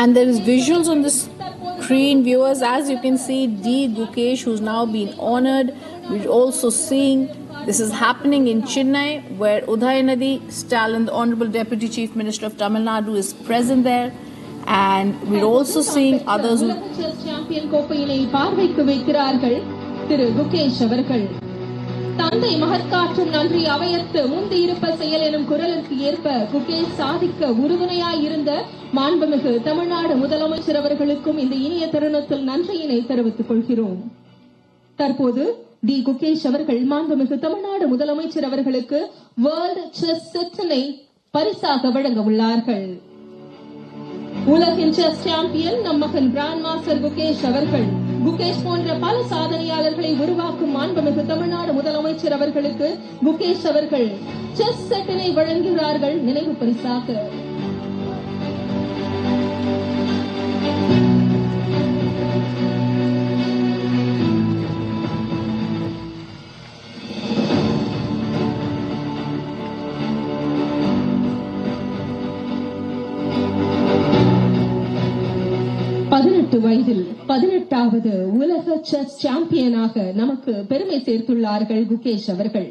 And there is visuals on the screen, viewers. As you can see, D. Gukesh, who's now been honored. We're also seeing this is happening in Chennai, where Udayanadi Stalin, the Honorable Deputy Chief Minister of Tamil Nadu, is present there. And we're also seeing others who... தந்தை மகற்காற்றும் நன்றி அவையத்து முந்தி இருப்ப செயல் எனும் குரலுக்கு ஏற்ப குகேஷ் சாதிக்க உறுதுணையாய் இருந்த மாண்புமிகு தமிழ்நாடு முதலமைச்சர் அவர்களுக்கும் இந்த இனிய தருணத்தில் நன்றியினை தெரிவித்துக் கொள்கிறோம். தற்போது டி குகேஷ் அவர்கள் மாண்புமிகு தமிழ்நாடு முதலமைச்சர் அவர்களுக்கு வேர்ல்ட் செஸ் செட்டினை பரிசாக வழங்க உள்ளார்கள். உலகின் செஸ் சாம்பியன் நம் மகன் கிராண்ட் மாஸ்டர் குகேஷ் அவர்கள் குகேஷ் போன்ற பல சாதனையாளர்களை உருவாக்கும் மாண்புமிகு தமிழ்நாடு முதலமைச்சர் அவர்களுக்கு குகேஷ் அவர்கள் செஸ் செட்டினை வழங்குகிறார்கள் நினைவு பரிசாக. வயதில் 18வது உலக செஸ் சாம்பியனாக நமக்கு பெருமை சேர்த்துள்ளார்கள் குகேஷ் அவர்கள்.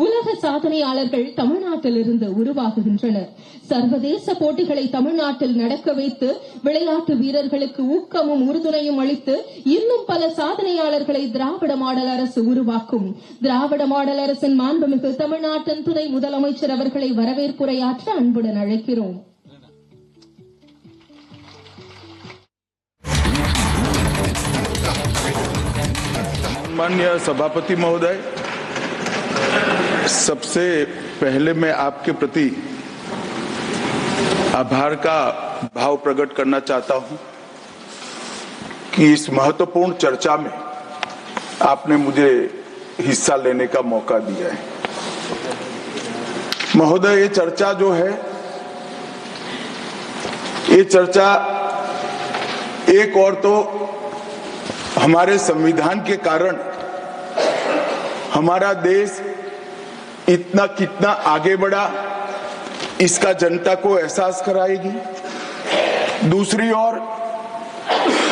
உலக சாதனையாளர்கள் தமிழ்நாட்டிலிருந்து உருவாகுகின்றனர். சர்வதேச போட்டிகளை தமிழ்நாட்டில் நடக்க வைத்து விளையாட்டு வீரர்களுக்கு ஊக்கமும் உறுதுணையும் அளித்து இன்னும் பல சாதனையாளர்களை திராவிட மாடல் அரசு உருவாக்கும். திராவிட மாடல் அரசின் மாண்புமிகு தமிழ்நாட்டின் துணை முதலமைச்சர் அவர்களை வரவேற்புரையாற்ற அன்புடன் அழைக்கிறோம். माननीय सभापति महोदय, सबसे पहले मैं आपके प्रति आभार का भाव प्रकट करना चाहता हूं कि इस महत्वपूर्ण चर्चा में आपने मुझे हिस्सा लेने का मौका दिया है। महोदय, ये चर्चा जो है, ये चर्चा एक और तो हमारे संविधान के कारण हमारा देश इतना कितना आगे बढ़ा इसका जनता को एहसास कराएगी। दूसरी ओर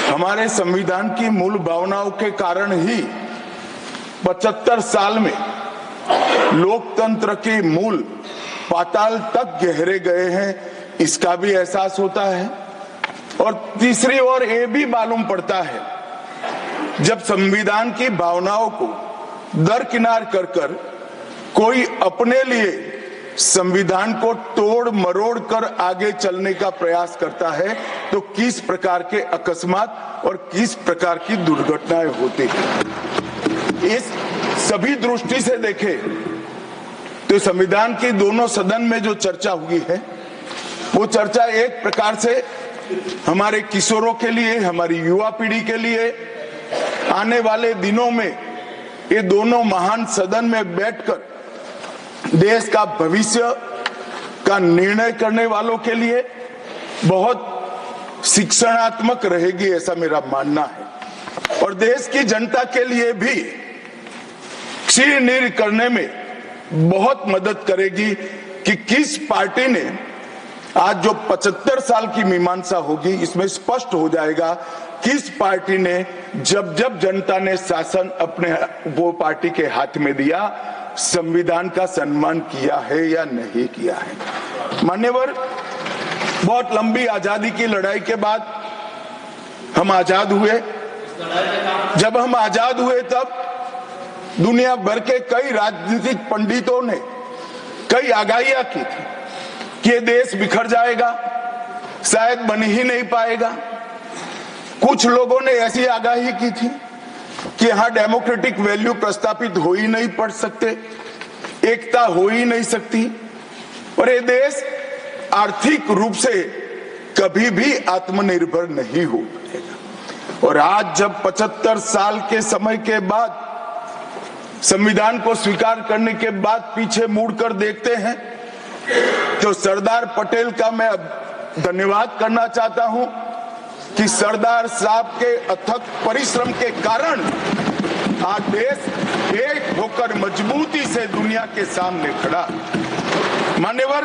हमारे संविधान की मूल भावनाओं के कारण ही 75 साल में लोकतंत्र के मूल पाताल तक गहरे गए हैं, इसका भी एहसास होता है। और तीसरी ओर ये भी मालूम पड़ता है, जब संविधान की भावनाओं को दरकिनार कर कर कोई अपने लिए संविधान को तोड़ मरोड़ कर आगे चलने का प्रयास करता है, तो किस प्रकार के अकस्मात और किस प्रकार की दुर्घटनाएं होती हैं। इस सभी दृष्टि से देखें तो संविधान की दोनों सदन में जो चर्चा हुई है, वो चर्चा एक प्रकार से हमारे किशोरों के लिए, हमारी युवा पीढ़ी के लिए आने वाले दिनों में ये दोनों महान सदन में बैठकर देश का भविष्य का निर्णय करने वालों के लिए बहुत शिक्षणात्मक रहेगी, ऐसा मेरा मानना है। और देश की जनता के लिए भी क्षीण करने में बहुत मदद करेगी कि किस पार्टी ने आज जो 75 साल की मीमांसा होगी, इसमें स्पष्ट हो जाएगा किस पार्टी ने जब जब जनता ने शासन अपने वो पार्टी के हाथ में दिया, संविधान का सम्मान किया है या नहीं किया है। मान्यवर, बहुत लंबी आजादी की लड़ाई के बाद हम आजाद हुए। जब हम आजाद हुए तब दुनिया भर के कई राजनीतिक पंडितों ने कई आगाहियां की थी कि ये देश बिखर जाएगा, शायद बन ही नहीं पाएगा। कुछ लोगों ने ऐसी आगाही की थी कि यहां डेमोक्रेटिक वैल्यू प्रस्तापित हो ही नहीं पड़ सकते, एकता हो ही नहीं सकती और ये देश आर्थिक रूप से कभी भी आत्मनिर्भर नहीं हो पाएगा। और आज जब 75 साल के समय के बाद संविधान को स्वीकार करने के बाद पीछे मुड़कर देखते हैं, तो सरदार पटेल का मैं धन्यवाद करना चाहता हूं कि सरदार साहब के अथक परिश्रम के कारण आज देश एक होकर मजबूती से दुनिया के सामने खड़ा। मान्यवर,